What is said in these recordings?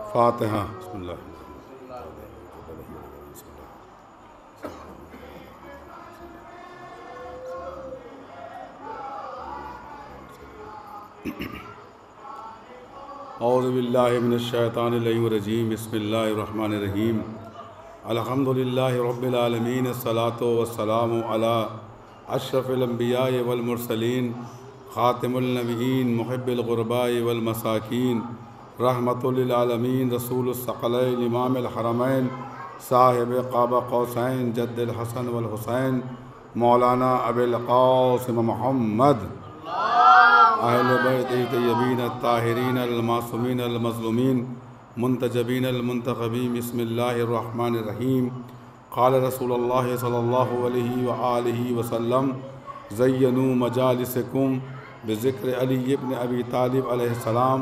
फातिहा। बिस्मिल्लाह। औज़ु बिल्लाहि मिनश्शैतानिर्रजीम। बिस्मिल्लाहिर्रहमानिर्रहीम। अल्हम्दुलिल्लाहि रब्बिल आलमीन। अस्सलातु वस्सलामु अला अशरफिल अंबिया'i वल मुरसलीन खातिमुन नबिय्यीन मुहिब्बिल गुरबा'i वल मसाकीन रहमतुल लिल आलमीन रसूलुस सकलैन इमामुल हरमैन साहिब क़ाब क़ौसैन जद्दुल हसन वल हुसैन मौलाना अबुल क़ासिम मुहम्मद अहले बैत तय्यबीन अत्ताहिरीन अल मासूमीन अल मज़लूमीन मुंतजबीन अल मुंतखबीन। बिस्मिल्लाहिर रहमानिर रहीम। क़ाल रसूलुल्लाह सल्लल्लाहु अलैहि व आलिहि वसल्लम ज़य्यनू मजालिसकुम बिज़िक्र अली इब्न अबी तालिब अलैहिस्सलाम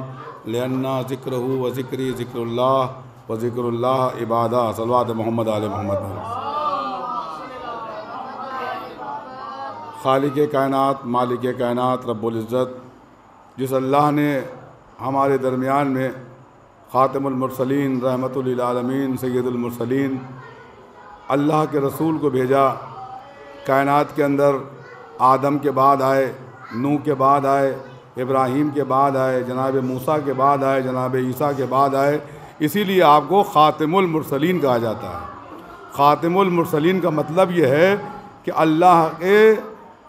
लिअन्ना ज़िक्रुहु व ज़िक्री ज़िक्रुल्लाह व ज़िक्रुल्लाह इबादा। सल्लल्लाहु मोहम्मद आले मोहम्मद। खालिक़े कायनात मालिके कायनात रब्बुल इज़्ज़त जिस अल्लाह ने हमारे दरमियान में ख़ातिमुल मुरसलीन रहमतुल लिल आलमीन सय्यदुल मुरसलीन अल्लाह के रसूल को भेजा, कायनात के अंदर आदम के बाद आए, नूह के बाद आए, इब्राहीम के बाद आए, जनाब मूसा के बाद आए, जनाब ईसा के बाद आए, इसीलिए आपको ख़ातिमुल मुरसलीन कहा जाता है। ख़ातिमुल मुरसलीन का मतलब यह है कि अल्लाह के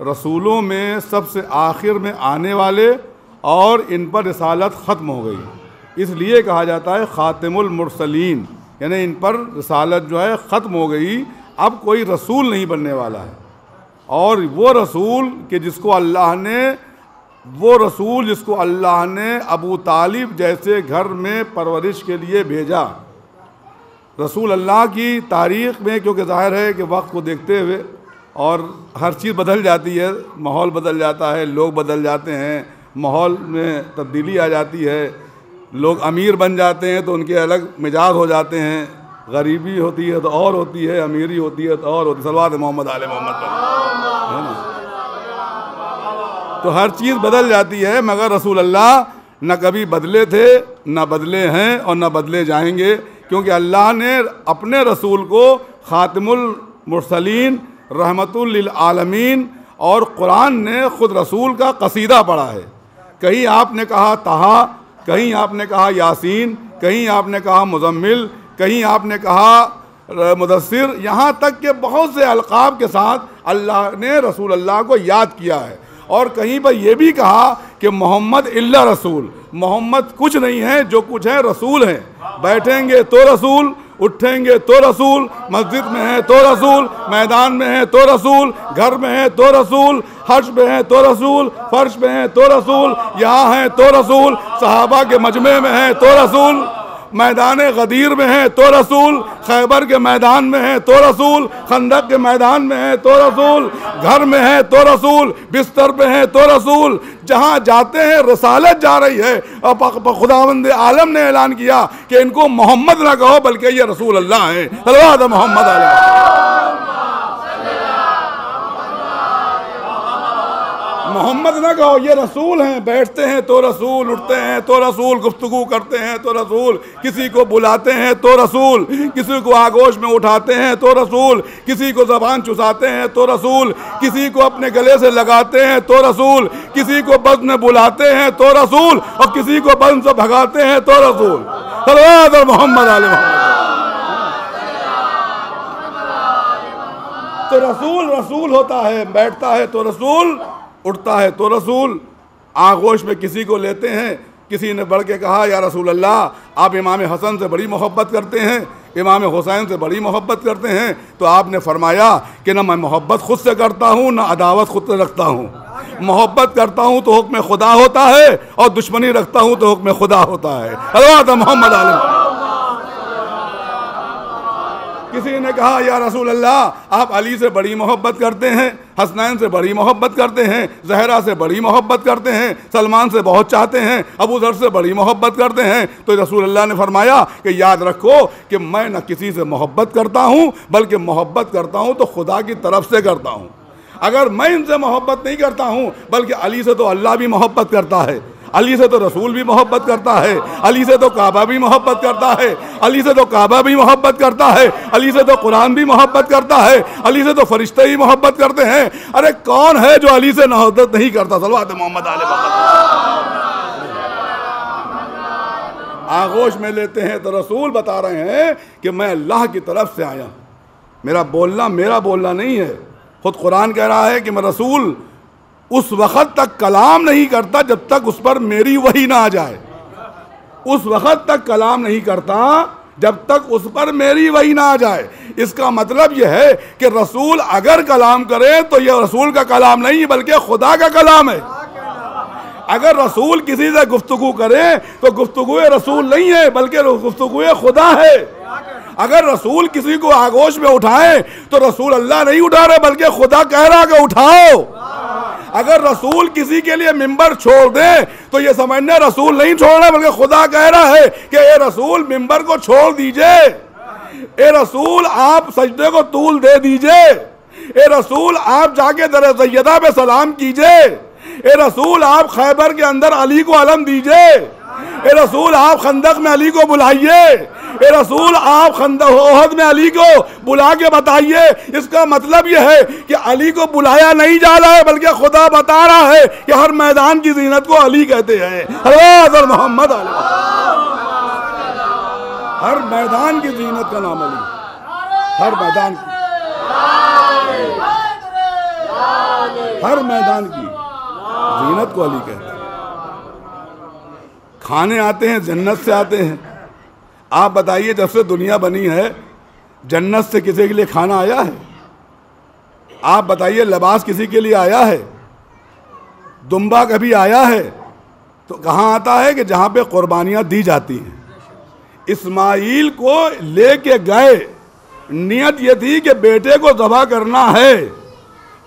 रसूलों में सबसे आखिर में आने वाले और इन पर रिसालत ख़त्म हो गई, इसलिए कहा जाता है ख़ातिमुल मुरसलीन, यानी इन पर रिसालत जो है ख़त्म हो गई, अब कोई रसूल नहीं बनने वाला है। और वो रसूल जिसको अल्लाह ने अबू तालिब जैसे घर में परवरिश के लिए भेजा। रसूल अल्लाह की तारीख़ में क्योंकि ज़ाहिर है कि वक्त को देखते हुए और हर चीज़ बदल जाती है, माहौल बदल जाता है, लोग बदल जाते हैं, माहौल में तब्दीली आ जाती है, लोग अमीर बन जाते हैं तो उनके अलग मिजाज हो जाते हैं, गरीबी होती है तो और होती है, अमीरी होती है तो और होती है। सल्लल्लाहु मोहम्मद आले मोहम्मद पर है ना। तो हर चीज़ बदल जाती है, मगर रसूल अल्लाह न कभी बदले थे, न बदले हैं और न बदले जाएंगे, क्योंकि अल्लाह ने अपने रसूल को ख़ातिमुल मुरसलीन रहमतुल लिल आलमीन और कुरान ने ख़ुद रसूल का कसीदा पढ़ा है। कहीं आपने कहा तहा, कहीं आपने कहा यासीन, कहीं आपने कहा मुज़म्मिल, कहीं आपने कहा मुदस्सिर, यहाँ तक कि बहुत से अलक़ाब के साथ अल्लाह ने रसूल अल्लाह को याद किया है। और कहीं पर यह भी कहा कि मोहम्मद इल्ला रसूल, मोहम्मद कुछ नहीं है, जो कुछ है रसूल हैं। बैठेंगे तो रसूल, उठेंगे तो रसूल, मस्जिद में है तो रसूल, मैदान में है तो रसूल, घर में है तो रसूल, हर्श में है तो रसूल, फर्श में है तो रसूल, यहाँ है तो रसूल, सहाबा के मजमे में है तो रसूल, मैदान गदीर में है तो रसूल, खैबर के मैदान में है तो रसूल, खंदक के मैदान में है तो रसूल, घर में है तो रसूल, बिस्तर पे है तो रसूल। जहाँ जाते हैं रसालत जा रही है। और खुदावंद आलम ने ऐलान किया कि इनको मोहम्मद ना कहो बल्कि ये रसूल अल्लाह है। सल्लल्लाहु मोहम्मद अलैहि मोहम्मद ना कहो, ये रसूल हैं। बैठते हैं तो रसूल, उठते हैं तो रसूल, गुफ्तगू करते हैं तो रसूल, किसी को बुलाते हैं तो रसूल, किसी को आगोश में उठाते हैं तो रसूल, किसी को ज़बान चुसाते हैं तो रसूल, किसी को अपने गले से लगाते हैं तो रसूल, किसी को बज़्म में बुलाते हैं तो रसूल, और किसी को बज़्म से भगाते हैं तो रसूल। सल्लल्लाहु मोहम्मद आले मोहम्मद। तो रसूल रसूल होता है, बैठता है तो रसूल, उठता है तो रसूल। आगोश में किसी को लेते हैं, किसी ने बढ़ के कहा या रसूल अल्लाह आप इमाम हसन से बड़ी मोहब्बत करते हैं, इमाम हुसैन से बड़ी मोहब्बत करते हैं, तो आपने फरमाया कि ना मैं मोहब्बत खुद से करता हूँ ना अदावत खुद से रखता हूँ। मोहब्बत करता हूँ तो हुक्म खुदा होता है और दुश्मनी रखता हूँ तो हुक्म खुदा होता है। अल्लाह मोहम्मद आलम। किसी ने कहा या रसूल अल्लाह आप अली से बड़ी मोहब्बत करते हैं, हसनैन से बड़ी मोहब्बत करते हैं, जहरा से बड़ी मोहब्बत करते हैं, सलमान से बहुत चाहते हैं, अबू ज़र से बड़ी मोहब्बत करते हैं। तो रसूल अल्लाह ने फरमाया कि याद रखो कि मैं न किसी से मोहब्बत करता हूँ, बल्कि मोहब्बत करता हूँ तो खुदा की तरफ से करता हूँ। अगर मैं इनसे मोहब्बत नहीं करता हूँ, बल्कि अली से तो अल्लाह भी मोहब्बत करता है, अली से तो रसूल भी मोहब्बत करता है, अली से तो काबा भी मोहब्बत करता है, अली से तो काबा भी मोहब्बत करता है, अली से तो कुरान भी मोहब्बत करता है, अली से तो फरिश्ते ही मोहब्बत करते हैं। अरे कौन है जो अली से मोहब्बत नहीं करता? सल्लल्लाहु अलैहि मोहम्मद आले मोहम्मद। आगोश में लेते हैं तो रसूल बता रहे हैं कि मैं अल्लाह की तरफ से आया, मेरा बोलना नहीं है। खुद कुरान कह रहा है कि मैं रसूल उस वक़्त तक कलाम नहीं करता जब तक उस पर मेरी वही ना आ जाए। उस वक़्त तक कलाम नहीं करता जब तक उस पर मेरी वही ना आ जाए। इसका मतलब यह है कि रसूल अगर कलाम करे तो यह रसूल का कलाम नहीं बल्कि खुदा का कलाम है। अगर रसूल किसी से गुफ्तगू करे तो गुफ्तगू रसूल नहीं है बल्कि गुफ्तगू खुदा है। अगर रसूल किसी को आगोश में उठाए तो रसूल अल्लाह नहीं उठा रहे बल्कि खुदा कह रहा कि उठाओ। अगर रसूल किसी के लिए मिंबर छोड़ दे तो ये समझने रसूल नहीं छोड़ रहे बल्कि खुदा कह रहा है कि ये रसूल मिंबर को छोड़ दीजिए, ए रसूल आप सजदे को तूल दे दीजिए, ए रसूल आप जाके दर सैयदा पे सलाम कीजिए, ए रसूल आप खैबर के अंदर अली को अलम दीजिए, ए रसूल आप खंदक में अली को बुलाइए, ए रसूल आप खंदक ओहद में अली को बुला के बताइए। इसका मतलब यह है कि अली को बुलाया नहीं जा रहा है बल्कि खुदा बता रहा है कि हर मैदान की जीनत को अली कहते हैं। हज़रत मोहम्मद हर मैदान की जीनत का नाम अली, हर मैदान की जीनत को अली कहते हैं। खाने आते हैं जन्नत से आते हैं। आप बताइए जब से दुनिया बनी है जन्नत से किसी के लिए खाना आया है? आप बताइए लिबास किसी के लिए आया है? दुम्बा कभी आया है? तो कहाँ आता है कि जहाँ पे कुर्बानियाँ दी जाती हैं। इस्माइल को लेके गए, नियत ये थी कि बेटे को ज़बह करना है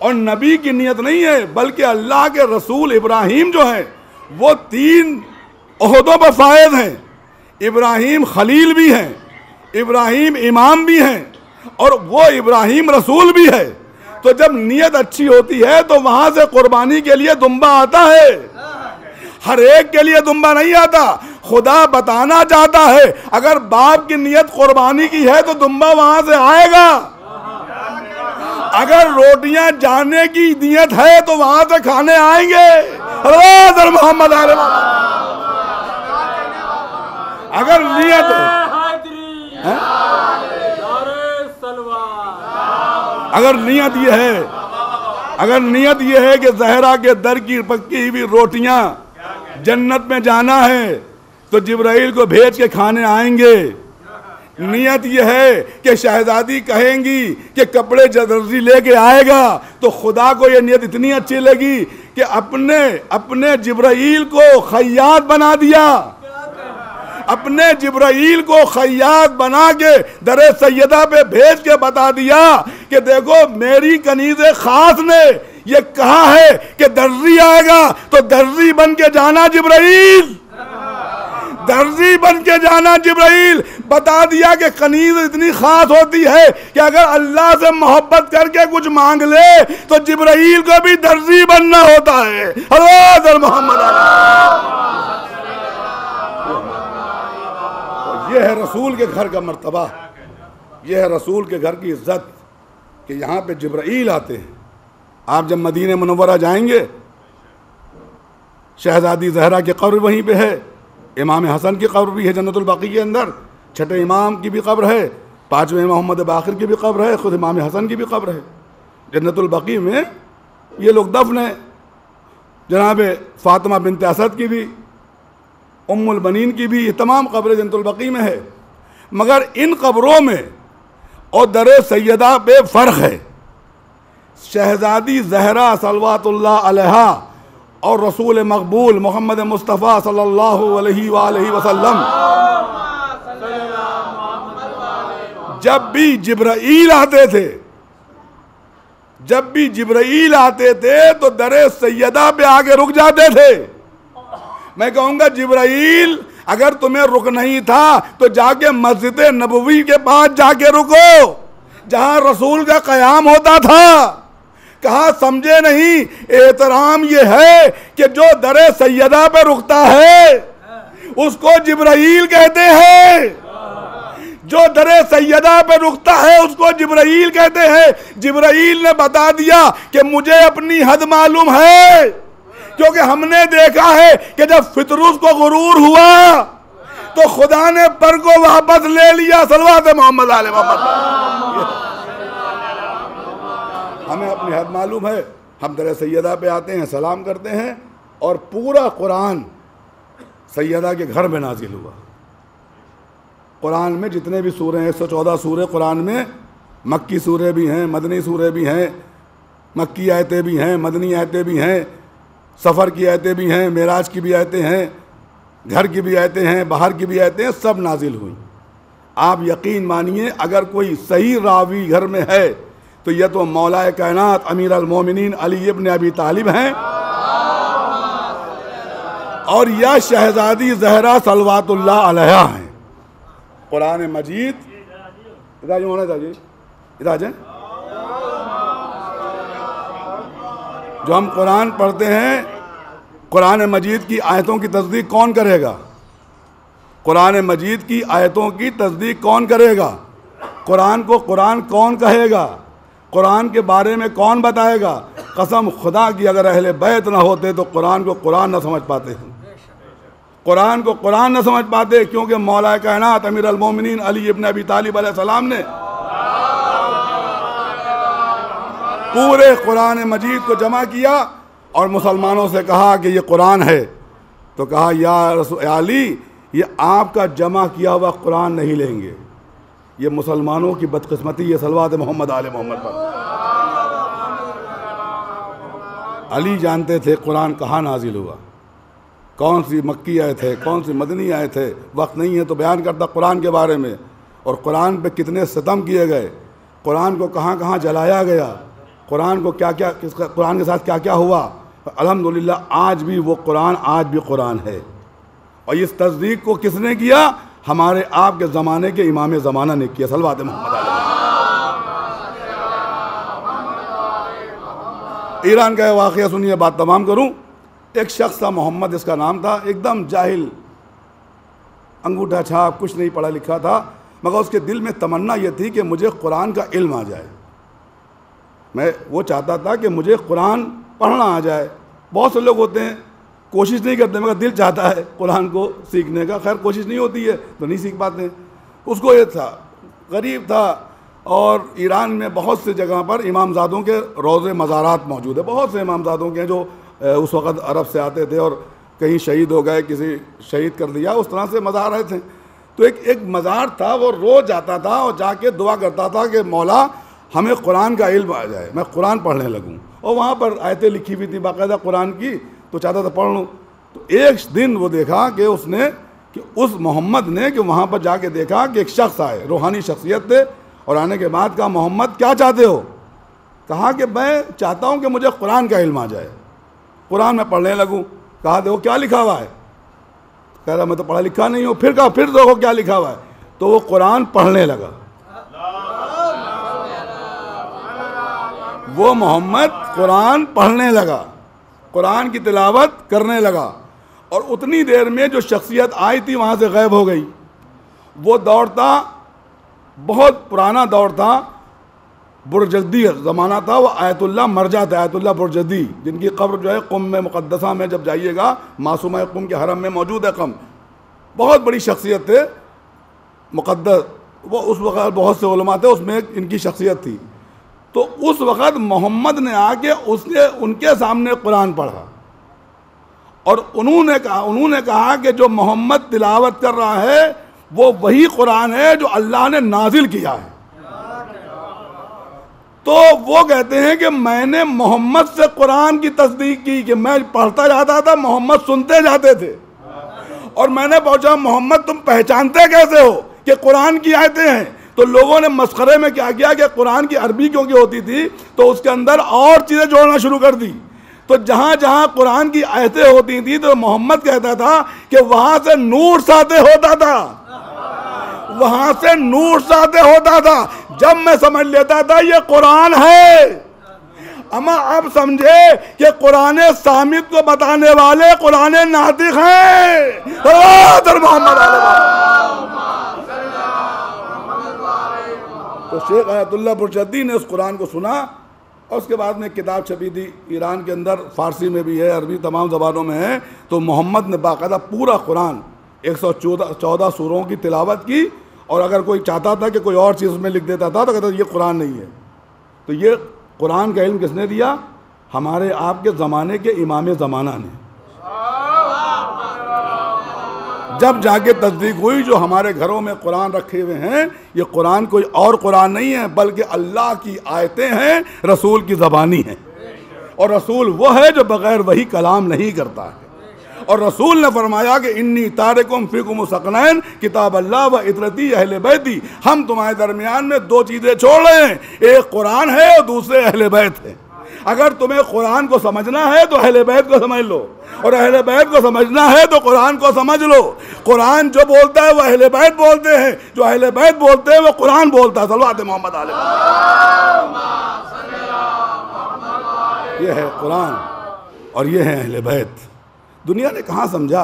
और नबी की नियत नहीं है बल्कि अल्लाह के रसूल इब्राहिम जो हैं वो 3 ओहदों पर फायद हैं। इब्राहिम खलील भी हैं, इब्राहिम इमाम भी हैं और वो इब्राहिम रसूल भी है। तो जब नियत अच्छी होती है तो वहां से कुर्बानी के लिए दुम्बा आता है। हर एक के लिए दुम्बा नहीं आता। खुदा बताना चाहता है अगर बाप की नियत कुर्बानी की है तो दुम्बा वहां से आएगा। अगर रोटियां जाने की नियत है तो वहां से खाने आएंगे। हज़रत मोहम्मद अगर नियत है, अगर नियत ये है कि ज़हरा के दर की पक्की हुई रोटियां जन्नत में जाना है तो जिब्राइल को भेज के खाने आएंगे। नियत यह है कि शहजादी कहेंगी कि कपड़े दर्जी लेके आएगा तो खुदा को यह नियत इतनी अच्छी लगी कि अपने जिब्राइल को खैयात बना दिया। अपने जिब्राइल को खैयात बना के दरे सैयदा पे भेज के बता दिया कि देखो मेरी कनीज़े खास ने ये कहा है कि दर्जी आएगा तो दर्जी बन के जाना जिब्राइल, दर्जी बन के जाना जिब्राइल। बता दिया कि कनीज इतनी खास होती है कि अगर अल्लाह से मोहब्बत करके कुछ मांग ले तो जिब्राइल को भी दर्जी बनना होता है। हज़रत मोहम्मद यह है रसूल के घर का मर्तबा, यह है रसूल के घर की इज्जत कि यहाँ पे जिब्राइल आते हैं। आप जब मदीने मुनव्वरा जाएंगे शहजादी ज़हरा की कब्र वहीं पे है, इमाम हसन की कब्र भी है जन्नतुल बाकी के अंदर, छठे इमाम की भी कब्र है, 5वें मोहम्मद बाक़िर की भी कब्र है, ख़ुद इमाम हसन की भी कब्र है। जन्नतुल बाकी में ये लोग दफन है। जनाब फ़ातिमा बिन्त असद की भी, उम्मुल बनीन की भी, ये तमाम कब्रें जन्नतुल बाकी में है। मगर इन कब्रों में और दरे सैयदा पे फ़र्क है। शहजादी ज़हरा सल्लल्लाहु अलैहा और रसूल मकबूल मोहम्मद मुस्तफ़ा सल्लल्लाहु अलैहि वसल्लम जब भी जिब्राइल आते थे तो दरे सैयदा पे आके रुक जाते थे। मैं कहूँगा जिब्राइल अगर तुम्हें रुक नहीं था तो जाके मस्जिद नबवी के पास जाके रुको जहाँ रसूल का क़याम होता था। कहा समझे नहीं, एहतराम ये है कि जो दरे सैयदा पे रुकता है उसको जिब्राईल कहते हैं, जो दरे सैयदा पे रुकता है उसको जिब्राईल कहते हैं। जिब्राईल ने बता दिया कि मुझे अपनी हद मालूम है, क्योंकि हमने देखा है कि जब फितरूस को गुरूर हुआ तो खुदा ने पर को वापस ले लिया। सल्लल्लाहु अलैहि मोहम्मद आले मोहम्मद। हमें अपनी हद मालूम है, हम दरे सैयदा पे आते हैं, सलाम करते हैं, और पूरा कुरान सैयदा के घर में नाजिल हुआ। कुरान में जितने भी सूरे हैं, 114 सूरे कुरान में, मक्की सूरे भी हैं, मदनी सूरे भी हैं, मक्की आयतें भी हैं, मदनी आयतें भी हैं, सफ़र की आयतें भी हैं, मेराज की भी आयतें हैं, घर की भी आयतें हैं, बाहर की भी आयतें हैं, सब नाजिल हुई। आप यकीन मानिए अगर कोई सही रावी घर में है तो यह तो मौलाए कायनात अमीर अल मोमिनीन अली इब्न अबी तालिब हैं, और यह शहजादी ज़हरा सलवातुल्लाह अलैहा हैं। कुरान मजीद इधर होना चाहिए, इधर आ जाए। जो हम कुरान पढ़ते हैं, कुरान मजीद की आयतों की तस्दीक कौन करेगा? कुरान मजीद की आयतों की तस्दीक कौन करेगा? कुरान को कुरान कौन कहेगा? कुरान के बारे में कौन बताएगा? कसम खुदा की अगर अहले बैत ना होते तो कुरान को कुरान ना समझ पाते हैं, कुरान को कुरान न समझ पाते, क्योंकि मौला कायनात अमीर अल मोमिनीन अली इब्न अबी तालिब अलैहिस्सलाम ने पूरे कुरान मजीद को जमा किया और मुसलमानों से कहा कि ये कुरान है, तो कहा या रसूल अली, ये आपका जमा किया हुआ कुरान नहीं लेंगे, ये मुसलमानों की बदकिस्मती है। सल्लल्लाहु अलैहि मोहम्मद आले मोहम्मद पर अली जानते थे कुरान कहाँ नाजिल हुआ, कौन सी मक्की आयत है, कौन सी मदनी आयत है। वक्त नहीं है तो बयान करता कुरान के बारे में, और कुरान पे कितने सितम किए गए, कुरान को कहाँ कहाँ जलाया गया, कुरान को क्या क्या, कुरान के साथ क्या क्या हुआ। अल्हम्दुलिल्लाह आज भी वो कुरान आज भी कुरान है। और इस तस्दीक को किसने किया? हमारे आपके ज़माने के इमाम ज़माना ने किया। सल्लल्लाहु अलैहि मोहम्मद। ईरान का वाक़या सुनिए, बात तमाम करूँ। एक शख्स था, मोहम्मद इसका नाम था, एकदम जाहिल, अंगूठा छाप, कुछ नहीं पढ़ा लिखा था, मगर उसके दिल में तमन्ना यह थी कि मुझे कुरान का इल्म आ जाए। वो चाहता था कि मुझे कुरान पढ़ना आ जाए। बहुत से लोग होते हैं कोशिश नहीं करते, मगर दिल चाहता है कुरान को सीखने का, खैर कोशिश नहीं होती है तो नहीं सीख पाते। उसको ये था, गरीब था, और ईरान में बहुत सी जगह पर इमामज़ादों के रोज़े मज़ारात मौजूद है। बहुत से इमामज़ादों के जो उस वक़्त अरब से आते थे और कहीं शहीद हो गए, किसी शहीद कर दिया, उस तरह से मज़ार रहे थे। तो एक मज़ार था, वो रोज़ जाता था और जाके दुआ करता था कि मौला हमें कुरान का इल्म आ जाए, मैं कुरान पढ़ने लगूं। और वहाँ पर आयतें लिखी हुई थी बाकायदा कुरान की, तो चाहता था पढ़ लूँ। तो एक दिन वो देखा कि उसने कि उस मोहम्मद ने कि वहाँ पर जाके देखा कि एक शख्स आए, रूहानी शख्सियत थे, और आने के बाद कहा मोहम्मद क्या चाहते हो? कहा कि मैं चाहता हूँ कि मुझे कुरान का इल्म आ जाए, कुरान में पढ़ने लगूँ। कहा देखो क्या लिखा हुआ है? कह रहा मैं तो पढ़ा लिखा नहीं हूँ। फिर कहा फिर देखो क्या लिखा हुआ है। तो वो कुरान पढ़ने लगा। वो मोहम्मद कुरान पढ़ने लगा, कुरान की तिलावत करने लगा, और उतनी देर में जो शख्सियत आई थी वहाँ से गायब हो गई। वो दौर था, बहुत पुराना दौर था, बुरजदी ज़माना था। वो आयतुल्लाह मरजा थे, आयतुल्लाह बुरजदी, जिनकी कब्र जो है कुम में मुक़द्दसा में जब जाइएगा, मासूमा कुम के हरम में मौजूद है कम। बहुत बड़ी शख्सियत थे, मुक़द्दस। वो उस वक़्त बहुत से उलमा थे, उसमें इनकी शख्सियत थी। तो उस वक़्त मोहम्मद ने आके उसने उनके सामने कुरान पढ़ा, और उन्होंने कहा कि जो मोहम्मद तिलावत कर रहा है वो वही कुरान है जो अल्लाह ने नाजिल किया है। तो वो कहते हैं कि मैंने मोहम्मद से कुरान की तस्दीक की, कि मैं पढ़ता जाता था, मोहम्मद सुनते जाते थे, और मैंने पूछा मोहम्मद तुम पहचानते कैसे हो कि कुरान की आयतें हैं? तो लोगों ने मस्खरे में क्या किया कि कुरान की अरबी क्योंकि होती थी तो उसके अंदर और चीज़ें जोड़ना शुरू कर दी। तो जहाँ जहाँ कुरान की आयतें होती थी तो मोहम्मद कहता था कि वहाँ से नूर साते होता था, वहाँ से नूर साते होता था। जब मैं समझ लेता था ये कुरान है, अमा अब समझे कि कुरान सामित को बताने वाले कुरान नातिक हैं। तो शेख आयतुल्लाह बुरजद्दी ने उस कुरान को सुना और उसके बाद में किताब छपी थी ईरान के अंदर, फारसी में भी है, अरबी तमाम ज़बानों में है। तो मोहम्मद ने बाकायदा पूरा कुरान 114 सूरों की तिलावत की, और अगर कोई चाहता था कि कोई और चीज़ में लिख देता था तो कहता ये कुरान नहीं है। तो ये कुरान का इल्म किसने दिया? हमारे आपके ज़माने के इमाम ज़माना ने। जब जाके तस्दीक हुई जो हमारे घरों में कुरान रखे हुए हैं, ये कुरान कोई और कुरान नहीं है बल्कि अल्लाह की आयतें हैं, रसूल की ज़बानी हैं। और रसूल वो है जो बग़ैर वही कलाम नहीं करता है। और रसूल ने फरमाया कि इन्नी तारिकुम फ़ीकुम सकनैन किताब अल्लाह व इतरती अहले बैती, हम तुम्हारे दरमियान में दो चीज़ें छोड़ रहे हैं, एक कुरान है और दूसरे अहले बैत है। अगर तुम्हें कुरान को समझना है तो अहले बैत को समझ लो, और अहले बैत को समझना है तो कुरान को समझ लो। कुरान जो बोलता है वो अहले बैत बोलते हैं, जो अहले बैत बोलते हैं वो कुरान बोलता है। सल्लल्लाहु मोहम्मद अलैहि। ये है कुरान और ये है अहले बैत। दुनिया ने कहाँ समझा?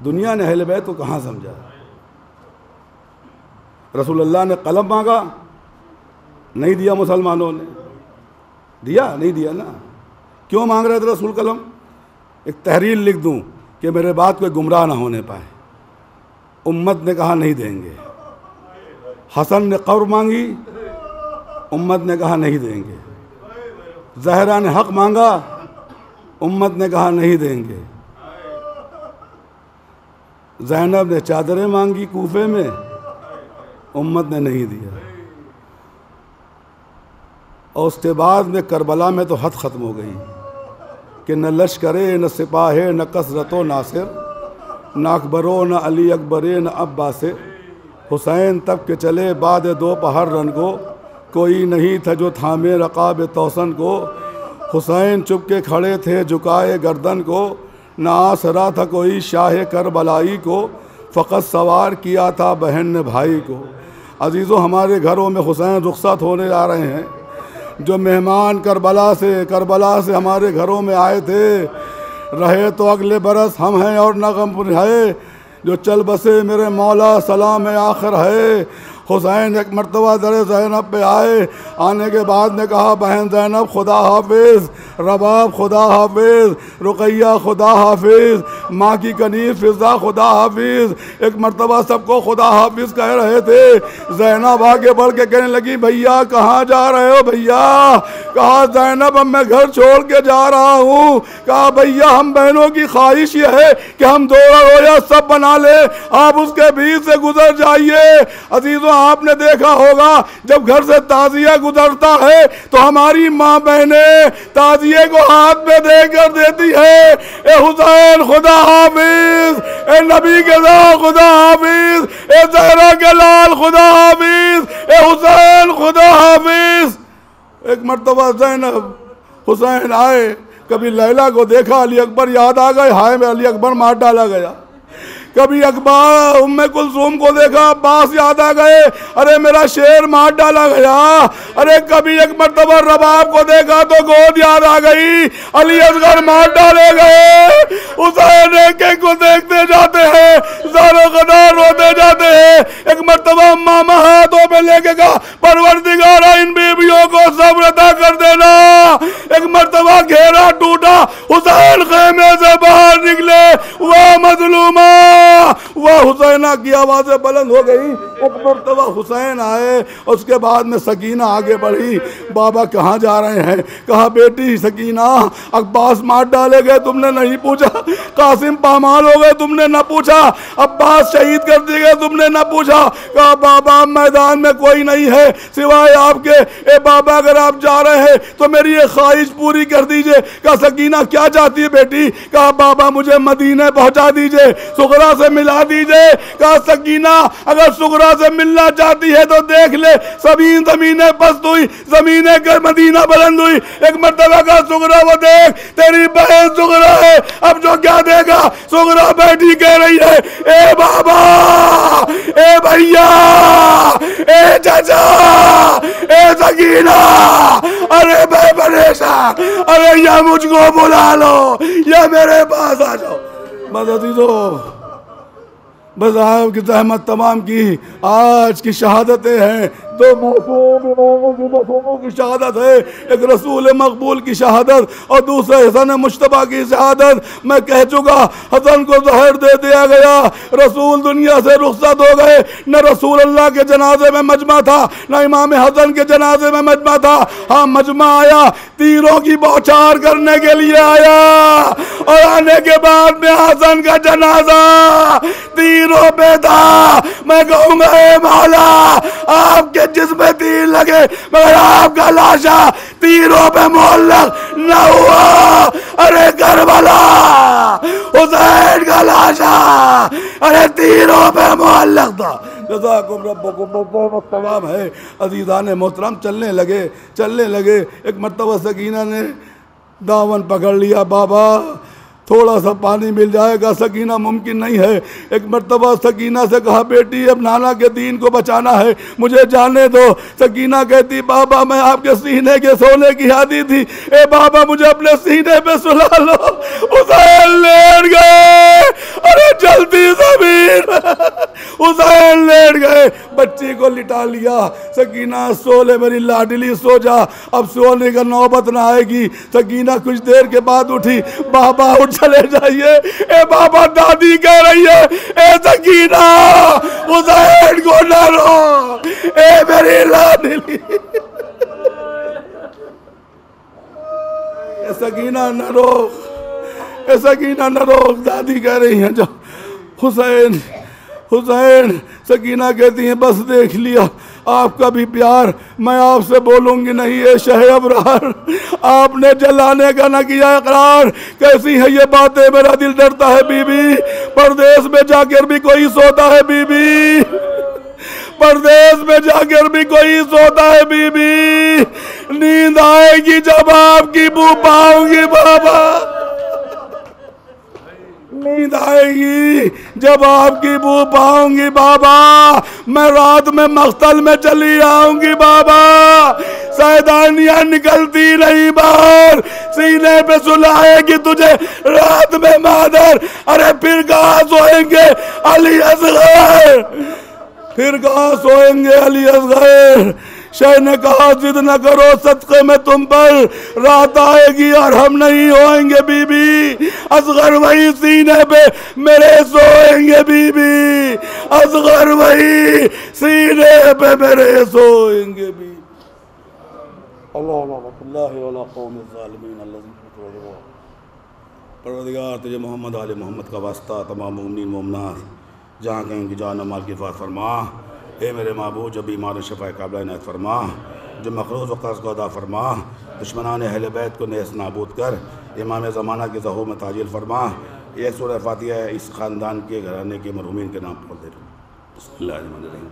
दुनिया ने अहले बैत को कहाँ समझा? रसूलुल्लाह ने कलम मांगा, नहीं दिया। मुसलमानों ने दिया? नहीं दिया ना। क्यों मांग रहे थे रसूल कलम? एक तहरीर लिख दूं कि मेरे बाद कोई गुमराह ना होने पाए। उम्मत ने कहा नहीं देंगे। हसन ने कब्र मांगी, उम्मत ने कहा नहीं देंगे। ज़हरा ने हक मांगा, उम्मत ने कहा नहीं देंगे। ज़ैनब ने चादरें मांगी कूफे में, उम्मत ने नहीं दिया। और उसके बाद में करबला में तो हद ख़त्म हो गई कि न लश्करे न सिपाहे न कसरतो नासिर, न अकबरो न अली अकबरे न अब्बासे। हुसैन तब के चले बाद दो पहर रन को, कोई नहीं था जो थामे रकाब तौसन को। हुसैन चुप के खड़े थे झुकाए गर्दन को, न आसरा था कोई शाह करबलाई को, फ़कत सवार किया था बहन ने भाई को। अजीज़ों, हमारे घरों में हुसैन रुखसत होने जा रहे हैं। जो मेहमान करबला से हमारे घरों में आए थे, रहे तो अगले बरस हम हैं और न गम है, जो चल बसे मेरे मौला सलाम आखिर है। हुसैन एक मरतबा दर ज़ैनब पे आए, आने के बाद ने कहा बहन ज़ैनब खुदा हाफिज़, रबाब खुदा हाफिज़, रुकैया खुदा हाफिज़, माँ की कनीज़ फ़िज़ा खुदा हाफिज़। एक मरतबा सबको खुदा हाफिज़ कह रहे थे। ज़ैनब आगे बढ़ के कहने लगी भैया कहाँ जा रहे हो भैया? कहा ज़ैनब अब मैं घर छोड़ के जा रहा हूँ। कहा भैया हम बहनों की ख्वाहिश ये है कि हम दोरा रोया सब बना ले, आप उसके बीच से गुजर जाइए। अजीज़ों, आपने देखा होगा जब घर से ताजिया गुजरता है तो हमारी माँ बहनें ताजिए को हाथ में देकर देती है, ए हुसैन खुदा हाफिज, ए नबी के लाल खुदा हाफिज, ए ज़हरा के लाल खुदा हाफिज, ए हुसैन खुदा हाफिज। एक मर्तबा ज़ैनब हुसैन आए, कभी लैला को देखा, अली अकबर याद आ गए, हाय में अली अकबर मार डाला गया। कभी अकबर उम्मे कुलसूम को देखा, अब्बास याद आ गए, अरे मेरा शेर मार डाला गया। अरे कभी एक मर्तबा रबाब को देखा तो गोद याद आ गई, अली असगर मार डाले गए। हुसैन एक को देखते जाते हैं, ज़ारो गदार रोते जाते हैं। एक मर्तबा मामा हाथों में लेके कहा परवरदिगारा इन बीवियों को सब्र अता कर देना। एक मर्तबा घेरा टूटा, हुसैन खेमे से बाहर निकले, वह मजलूमा वह हुसैना की आवाज़ें बुलंद हो गई। एक मर्तबा हुसैन आए, उसके बाद में सकीना आगे बढ़ी, बाबा कहाँ जा रहे हैं? कहा बेटी सकीना अब्बास मार डाले गए तुमने नहीं पूछा, कासिम पामाल हो गए तुमने न पूछा, अब्बास शहीद कर दिए गए तुमने न पूछा। कहा बाबा मैदान में कोई नहीं है सिवाय आपके, ए बाबा अगर आप जा रहे हैं तो मेरी ये ख्वाहिश पूरी कर दीजिए। कहा सकीना क्या चाहती है बेटी? कहा बाबा मुझे मदीने पहुंचा दीजिए, सुगरा से मिला दीजिए। ले। कहा सकीना अगर सुगरा से मिलना चाहती है तो देख ले, सभी जमीनें पस्त हुई, जमीनें कर मदीना बुलंद हुई। एक मर्तबा का सुगरा वो देख तेरी बहन सुगरा है, अब जो क्या देगा। सुगरा बैठी कह रही है ए बाबा, ए भैया, ए चाचा, ए सकीना, अरे मैं परेशान, अरे या मुझको बुला लो या मेरे पास आ जाओ। मदद दो बस आपकी जहमत तमाम की आज की शहादतें हैं, दो मासूमों की शहादत है, एक रसूल मकबूल की शहादत और दूसरा हसन मुश्तबा की शहादत। मैं कह चुका हसन को जहर दे दिया गया, रसूल दुनिया से रुखसत हो गए। न रसूल अल्लाह के जनाजे में मजमा था, न इमाम हसन के जनाजे में मजमा था। हाँ मजमा आया, तीरों की बौछार करने के लिए आया और आने के बाद में हसन का जनाजा तीरों पे था। मैं कहूँगा ए मौला आपके जिसमें तीर लगे मगर आपका लाशा तीरों पे मुअल्लक न हुआ। अरे करबला हुसैन का लाशा अरे तीरों पे मुअल्लक था। जज़ाकुम रब्बुकुम तमाम है। अज़ीज़ान मोहतरम चलने लगे। एक मर्तबा सकीना ने दामन पकड़ लिया, बाबा थोड़ा सा पानी मिल जाएगा। सकीना मुमकिन नहीं है। एक मर्तबा सकीना से कहा बेटी अब नाना के दीन को बचाना है, मुझे जाने दो। सकीना कहती बाबा मैं आपके सीने के सोने की आदी थी, ए बाबा मुझे अपने सीने पे सुला लो। हुसैन लेट गए, अरे जल्दी जमीन। हुसैन लेट गए, बच्ची को लिटा लिया। सकीना सो ले मेरी लाडली सो जा, अब सोने का नौबत ना आएगी। सकीना कुछ देर के बाद उठी, बाबा उठ चले जाइए। ए बाबा दादी कह रही है ए सकीना हुसैन को न रो, ए मेरी लाडली। ए सकीना न रो, ए सकीना न रो, दादी कह रही है जो हुसैन हुसैन। सकीना कहती है बस देख लिया आपका भी प्यार, मैं आपसे बोलूंगी नहीं। ये शह अबरार आपने जलाने का ना किया इकरार। कैसी है ये बातें, मेरा दिल डरता है बीबी, परदेश में जाकर भी कोई सोता है बीबी, परदेश में जाकर भी कोई सोता है बीबी। नींद आएगी जब आपकी बू पाऊंगी बाबा, नींद आएगी जब आपकी बू पाऊंगी बाबा। मैं रात में मख्तल में चली आऊंगी बाबा, सैदानियां निकलती नहीं बाहर, सीने पे सुलाएगी तुझे रात में मादर। अरे फिर कहाँ सोएंगे अली असगर, फिर कहाँ सोएंगे अली असगर। शाह ने कहा जिद न करो सदक़े में तुम पर, रात आएगी और हम नहीं होएंगे बीबी। असगर वही सीने पे मेरे सोएंगे बीबी, असगर वही सीने पे मेरे सोएंगे बीबी। परवरदिगार तुझे मोहम्मद आले मोहम्मद का वास्ता, तमाम मोमिनीन मोमिनात जहाँ कहीं की जान माल की हिफाज़त फरमा। ए मेरे महबूब जो बीमार शफ़ा काबिल इनायत फरमा, जो मखरूज़ व कर्ज़ को अदा फरमा, दुश्मनान अहले बैत को नेस नाबूद कर, इमाम ज़माना की ज़हूर में ताजील फरमा। ये सूरह फातिहा इस ख़ानदान के घराने के मरहूमीन के नाम पढ़ दे। बिस्मिल्लाहिर्रहमानिर्रहीम।